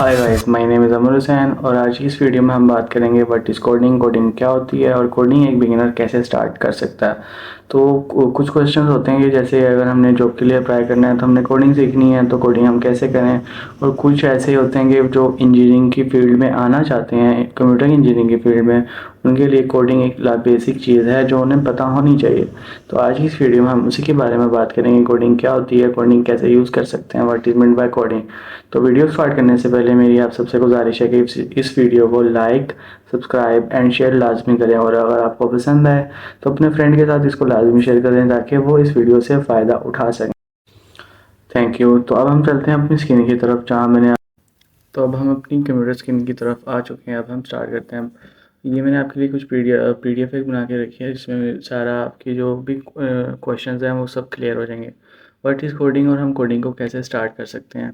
Hi guys, my name is Amar Hussain और आज की इस वीडियो में हम बात करेंगे व्हाट इज़ कोडिंग, कोडिंग क्या होती है और कोडिंग एक बिगिनर कैसे स्टार्ट कर सकता है। तो कुछ क्वेश्चंस होते हैं कि जैसे अगर हमने जॉब के लिए अप्लाई करना है तो हमने कोडिंग सीखनी है, तो कोडिंग हम कैसे करें। और कुछ ऐसे होते हैं कि जो इंजीनियरिंग की फील्ड में आना चाहते हैं, कंप्यूटर इंजीनियरिंग की फील्ड में, उनके लिए कोडिंग एक बेसिक चीज़ है जो उन्हें पता होनी चाहिए। तो आज की इस वीडियो में हम उसी के बारे में बात करेंगे, कोडिंग क्या होती है, कोडिंग कैसे यूज़ कर सकते हैं, what is meant by coding. तो वीडियो स्टार्ट करने से पहले मेरी आप सबसे गुजारिश है कि इस वीडियो को लाइक, सब्सक्राइब एंड शेयर लाजमी करें, और अगर आपको पसंद आए तो अपने फ्रेंड के साथ इसको लाजमी शेयर करें ताकि वो इस वीडियो से फ़ायदा उठा सकें। Thank you. तो अब हम चलते हैं अपनी स्क्रीन की तरफ जहाँ मैंने तो अब हम अपनी कंप्यूटर स्क्रीन की तरफ आ चुके हैं। अब हम स्टार्ट करते हैं। ये मैंने आपके लिए कुछ पीडीएफ एक बना के रखी है जिसमें सारा आपकी जो भी क्वेश्चंस हैं वो सब क्लियर हो जाएंगे। व्हाट इज़ कोडिंग और हम कोडिंग को कैसे स्टार्ट कर सकते हैं।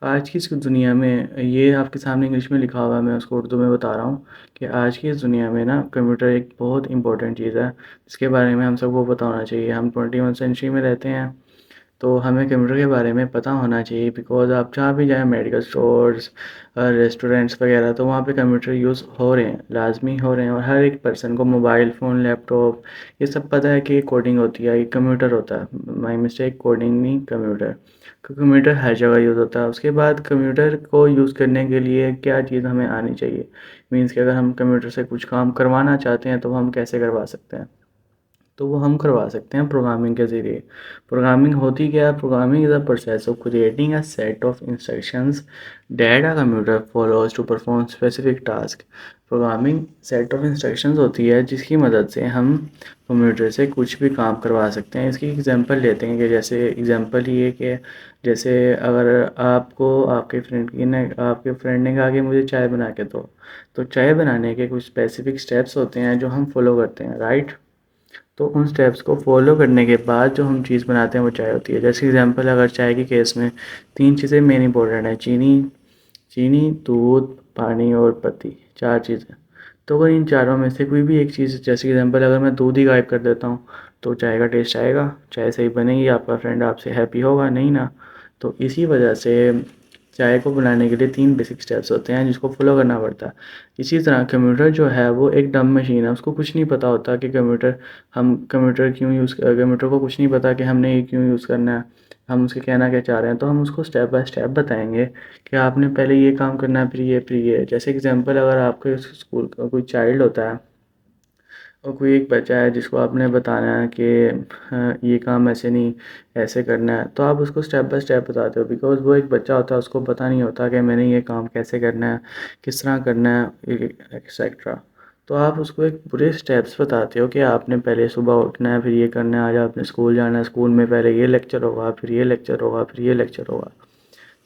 आज की इस दुनिया में ये आपके सामने इंग्लिश में लिखा हुआ है, मैं उसको उर्दू में बता रहा हूँ कि आज की इस दुनिया में ना कंप्यूटर एक बहुत इंपॉर्टेंट चीज़ है जिसके बारे में हम सबको पता होना चाहिए। हम 21 सेंचुरी में रहते हैं तो हमें कंप्यूटर के बारे में पता होना चाहिए, बिकॉज़ आप जहाँ भी जाएँ, मेडिकल स्टोर्स, रेस्टोरेंट्स वगैरह, तो वहाँ पे कंप्यूटर यूज़ हो रहे हैं, लाज़मी हो रहे हैं। और हर एक पर्सन को मोबाइल फ़ोन, लैपटॉप, ये सब पता है कि कोडिंग होती है, ये कंप्यूटर होता है। माय मिस्टेक, कोडिंग नहीं कंप्यूटर। कंप्यूटर हर जगह यूज़ होता है। उसके बाद कंप्यूटर को यूज़ करने के लिए क्या चीज़ हमें आनी चाहिए, मीन्स कि अगर हम कंप्यूटर से कुछ काम करवाना चाहते हैं तो हम कैसे करवा सकते हैं। तो वो हम करवा सकते हैं प्रोग्रामिंग के ज़रिए। प्रोग्रामिंग होती क्या है? Programming is a process of creating a set of instructions that a computer follows to perform specific task. Programming set of instructions होती है जिसकी मदद से हम कंप्यूटर से कुछ भी काम करवा सकते हैं। इसकी एग्जांपल लेते हैं कि जैसे एग्जांपल ये कि जैसे अगर आपको आपके फ्रेंड ने कहा कि मुझे चाय बना के दो, तो चाय बनाने के कुछ स्पेसिफिक स्टेप्स होते हैं जो हम फॉलो करते हैं, राइट। तो उन स्टेप्स को फॉलो करने के बाद जो हम चीज़ बनाते हैं वो चाय होती है। जैसे एग्जांपल, अगर चाय के केस में 3 चीज़ें मेन इंपॉर्टेंट है: चीनी, दूध, पानी और पत्ती, 4 चीज़ें। तो अगर इन चारों में से कोई भी एक चीज़, जैसे एग्जांपल अगर मैं दूध ही गायब कर देता हूँ तो चाय का टेस्ट आएगा? चाय सही बनेगी? आपका फ्रेंड आपसे हैप्पी होगा? नहीं ना। तो इसी वजह से चाय को बनाने के लिए 3 बेसिक स्टेप्स होते हैं जिसको फॉलो करना पड़ता है। इसी तरह कंप्यूटर जो है वो एक डम्ब मशीन है, उसको कुछ नहीं पता होता कि कंप्यूटर को कुछ नहीं पता कि हमने ये क्यों यूज़ करना है, हम उसके कहना क्या चाह रहे हैं। तो हम उसको स्टेप बाय स्टेप बताएंगे कि आपने पहले ये काम करना है, फिर ये। जैसे एग्जांपल, अगर आपके स्कूल का कोई चाइल्ड होता है और कोई एक बच्चा है जिसको आपने बताना है कि हाँ, ये काम ऐसे नहीं, ऐसे करना है, तो आप उसको स्टेप बाय स्टेप बताते हो, बिकॉज़ वो एक बच्चा होता है, उसको पता नहीं होता कि मैंने ये काम कैसे करना है, किस तरह करना है, एक्सेट्रा। तो आप उसको एक पूरे स्टेप्स बताते हो कि आपने पहले सुबह उठना है, फिर ये करना है, आज आपने स्कूल जाना है, स्कूल में पहले ये लेक्चर होगा, फिर ये लेक्चर होगा, फिर ये लेक्चर होगा।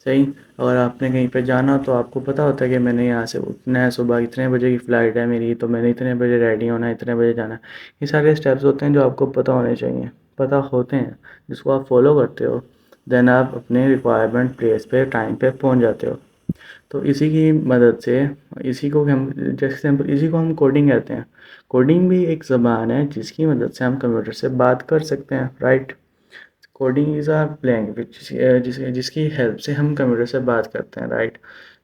सही। अगर आपने कहीं पे जाना हो तो आपको पता होता है कि मैंने यहाँ से उठना है, सुबह इतने बजे की फ़्लाइट है मेरी, तो मैंने इतने बजे रेडी होना है, इतने बजे जाना है। ये सारे स्टेप्स होते हैं जो आपको पता होने चाहिए, पता होते हैं, जिसको आप फॉलो करते हो, देन आप अपने रिक्वायरमेंट प्लेस पे टाइम पे पहुँच जाते हो। तो इसी की मदद से, इसी को हम कोडिंग कहते हैं। कोडिंग भी एक ज़बान है जिसकी मदद से हम कंप्यूटर से बात कर सकते हैं, right. Coding is a language जिसकी हेल्प से हम कंप्यूटर से बात करते हैं, राइट।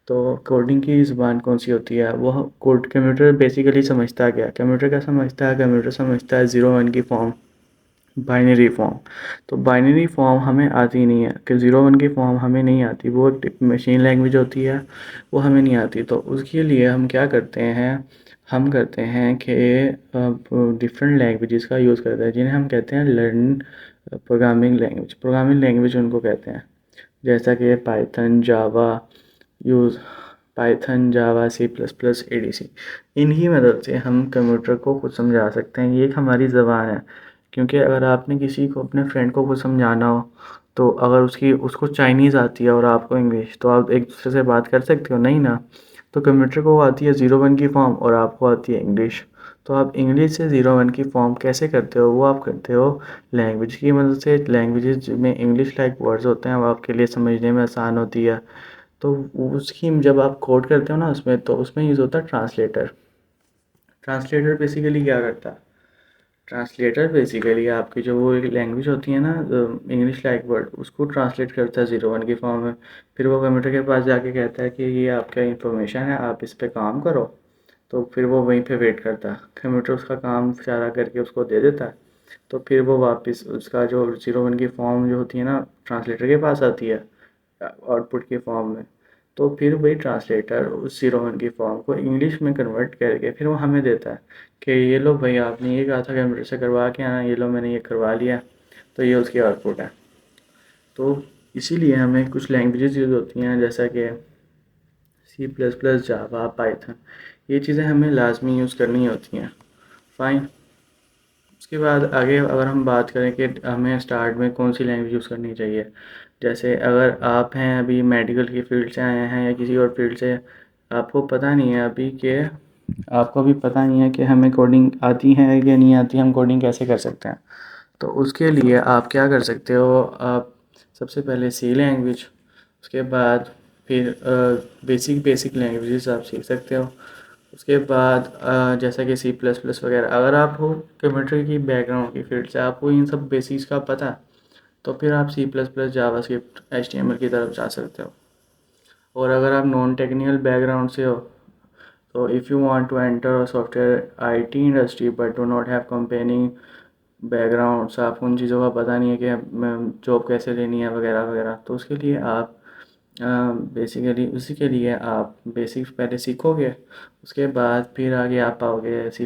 तो कोडिंग की ज़ुबान कौन सी होती है? वो कोड कंप्यूटर बेसिकली समझता है क्या? कंप्यूटर क्या समझता है? कंप्यूटर समझता है 0 1 की फॉर्म, बाइनरी फॉर्म। तो बाइनरी फॉर्म हमें आती नहीं है कि 0 1 की फॉर्म हमें नहीं आती, वो मशीन लैंग्वेज होती है, वो हमें नहीं आती। तो उसके लिए हम क्या करते हैं, हम करते हैं कि डिफरेंट लैंग्वेजेस का यूज़ करते हैं जिन्हें हम कहते हैं लर्न प्रोग्रामिंग लैंग्वेज उनको कहते हैं। जैसा कि यूज़ पाइथन, जावा, C++, ADC। इनकी मदद से हम कंप्यूटर को कुछ समझा सकते हैं। ये एक हमारी ज़बान है, क्योंकि अगर आपने किसी को, अपने फ्रेंड को कुछ समझाना हो, तो अगर उसको चाइनीज़ आती है और आपको इंग्लिश, तो आप एक दूसरे से बात कर सकते हो? नहीं ना। तो कंप्यूटर को आती है 0 1 की फॉर्म और आपको आती है इंग्लिश। तो आप इंग्लिश से 0 1 की फॉर्म कैसे करते हो? वो आप करते हो लैंग्वेज की मदद से। लैंग्वेजेस में इंग्लिश लाइक वर्ड्स होते हैं, वो आपके लिए समझने में आसान होती है। तो उसकी जब आप कोड करते हो ना उसमें, तो उसमें यूज़ होता है ट्रांसलेटर। ट्रांसलेटर बेसिकली क्या करता है? ट्रांसलेटर बेसिकली आपकी जो वो एक लैंग्वेज होती है ना, इंग्लिश लाइक वर्ड, उसको ट्रांसलेट करता है 01 की फॉर्म में। फिर वो कंप्यूटर के पास जाके कहता है कि ये आपका इंफॉर्मेशन है, आप इस पे काम करो। तो फिर वो वहीं पे वेट करता है, कंप्यूटर उसका काम सारा करके उसको दे देता है। तो फिर वो वापस उसका जो 01 की फॉर्म जो होती है ना, ट्रांसलेटर के पास आती है आउटपुट की फॉर्म में। तो फिर वही ट्रांसलेटर उस 01 की फॉर्म को इंग्लिश में कन्वर्ट करके फिर वो हमें देता है कि ये लो भाई, आपने ये कहा था कंप्यूटर से करवा के आना, ये लो मैंने ये करवा लिया। तो ये उसकी आउटपुट है। तो इसीलिए हमें कुछ लैंग्वेजेस यूज़ होती हैं, जैसा कि C++, जावा, पाइथन, ये चीज़ें हमें लाजमी यूज़ करनी होती हैं। फाइन। उसके बाद आगे अगर हम बात करें कि हमें स्टार्ट में कौन सी लैंग्वेज यूज़ करनी चाहिए, जैसे अगर आप हैं अभी मेडिकल की फ़ील्ड से आए हैं या किसी और फील्ड से, आपको पता नहीं है अभी कि आपको अभी पता नहीं है कि हमें कोडिंग आती है या नहीं आती, हम कोडिंग कैसे कर सकते हैं। तो उसके लिए आप क्या कर सकते हो, आप सबसे पहले सी लैंग्वेज, उसके बाद फिर बेसिक बेसिक लैंग्वेजेस आप सीख सकते हो। उसके बाद जैसा कि C++ वगैरह, अगर आप हो कंप्यूटर की बैकग्राउंड की फील्ड से, आपको इन सब बेसिक्स का पता है, तो फिर आप C++, जावास्क्रिप्ट, HTML की तरफ जा सकते हो। और अगर आप नॉन टेक्निकल बैकग्राउंड से हो, तो if you want to enter software IT industry but do not have computing backgrounds, आपको उन चीज़ों का पता नहीं है कि जॉब कैसे लेनी है वगैरह वगैरह, तो उसके लिए आप बेसिकली उसी के लिए आप बेसिक्स पहले सीखोगे। उसके बाद फिर आगे आप पाओगे C++,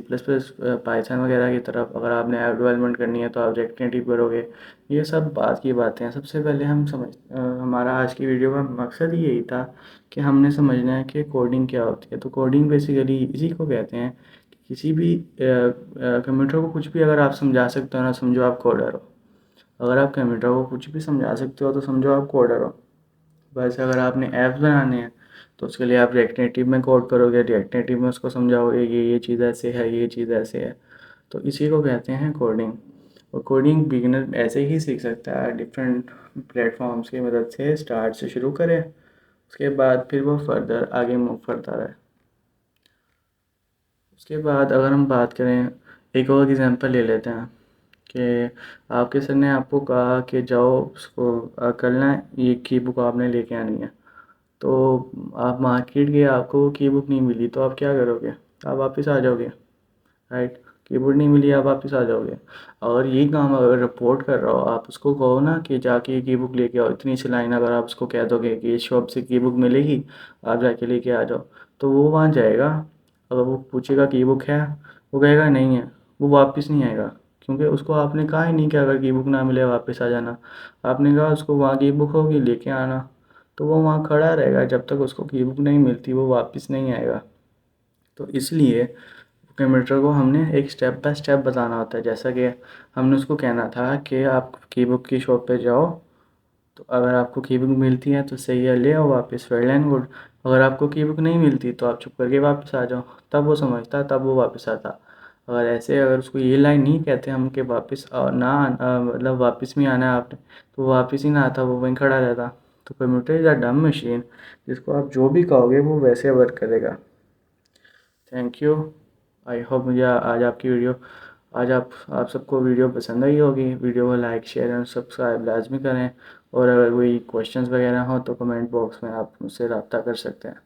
पाइथन वगैरह की तरफ। अगर आपने ऐप डेवलपमेंट करनी है तो आप रिएक्ट नेटिव करोगे। ये सब बात की बातें हैं। सबसे पहले हम हमारा आज की वीडियो का मकसद ही यही था कि हमने समझना है कि कोडिंग क्या होती है। तो कोडिंग बेसिकली इसी को कहते हैं कि किसी भी कंप्यूटर को कुछ भी अगर आप समझा सकते हो ना, समझो आप कोडर हो। अगर आप कंप्यूटर को कुछ भी समझा सकते हो तो समझो आप कोडर हो। बस अगर आपने ऐप्स बनाने हैं तो उसके लिए आप रिएक्ट नेटिव में कोड करोगे, रिएक्ट नेटिव में उसको समझाओगे ये चीज़ ऐसे है, ये चीज़ ऐसे है। तो इसी को कहते हैं कोडिंग। और कोडिंग बिगिनर ऐसे ही सीख सकता है, डिफरेंट प्लेटफॉर्म्स की मदद से स्टार्ट से शुरू करे, उसके बाद फिर वो फर्दर आगे मूव करता रहे। उसके बाद अगर हम बात करें, एक और एग्जांपल ले लेते हैं कि आपके सर ने आपको कहा कि जाओ उसको कल ना ये की बुक आपने लेके आनी है। तो आप मार्केट गए, आपको वो की बुक नहीं मिली, तो आप क्या करोगे? आप वापस आ जाओगे, राइट? कीबोर्ड नहीं मिली, आप वापस आ जाओगे। और यही काम अगर रिपोर्ट कर रहा हो, आप उसको कहो ना कि जाके की बुक लेके आओ, इतनी सी लाइन अगर आप उसको कह दोगे कि इस शॉप से की बुक मिलेगी, आप जाके लेके आ जाओ, तो वो वहाँ जाएगा। अगर वो पूछेगा की बुक है, वो कहेगा नहीं है, वो वापस नहीं आएगा। क्योंकि उसको आपने कहा ही नहीं कि अगर की बुक ना मिले वापस आ जाना। आपने कहा उसको वहाँ की बुक होगी, लेके आना। तो वो वहाँ खड़ा रहेगा जब तक उसको की बुक नहीं मिलती, वो वापस नहीं आएगा। तो इसलिए कंप्यूटर को हमने एक स्टेप बाय स्टेप बताना होता है। जैसा कि हमने उसको कहना था कि आप की बुक की शॉप पे जाओ, तो अगर आपको की बुक मिलती है तो सही है, ले आओ वापस, वेल एंड गुड। अगर आपको की बुक नहीं मिलती तो आप चुप करके वापस आ जाओ। तब वो समझता, तब वो वापस आता। अगर ऐसे अगर उसको ये लाइन नहीं कहते हम कि वापस मतलब वापस भी आना है आपने, तो वो वापस ही ना आता, वो वहीं खड़ा रहता। तो कंप्यूटर इज़ अ डम मशीन, जिसको आप जो भी कहोगे वो वैसे वर्क करेगा। Thank you. आई होप मुझे आज आपकी वीडियो आज आप सबको वीडियो पसंद आई होगी। वीडियो को लाइक, शेयर एंड सब्सक्राइब लाजमी करें। और अगर कोई क्वेश्चंस वगैरह हो तो कमेंट बॉक्स में आप मुझसे रब्ता कर सकते हैं।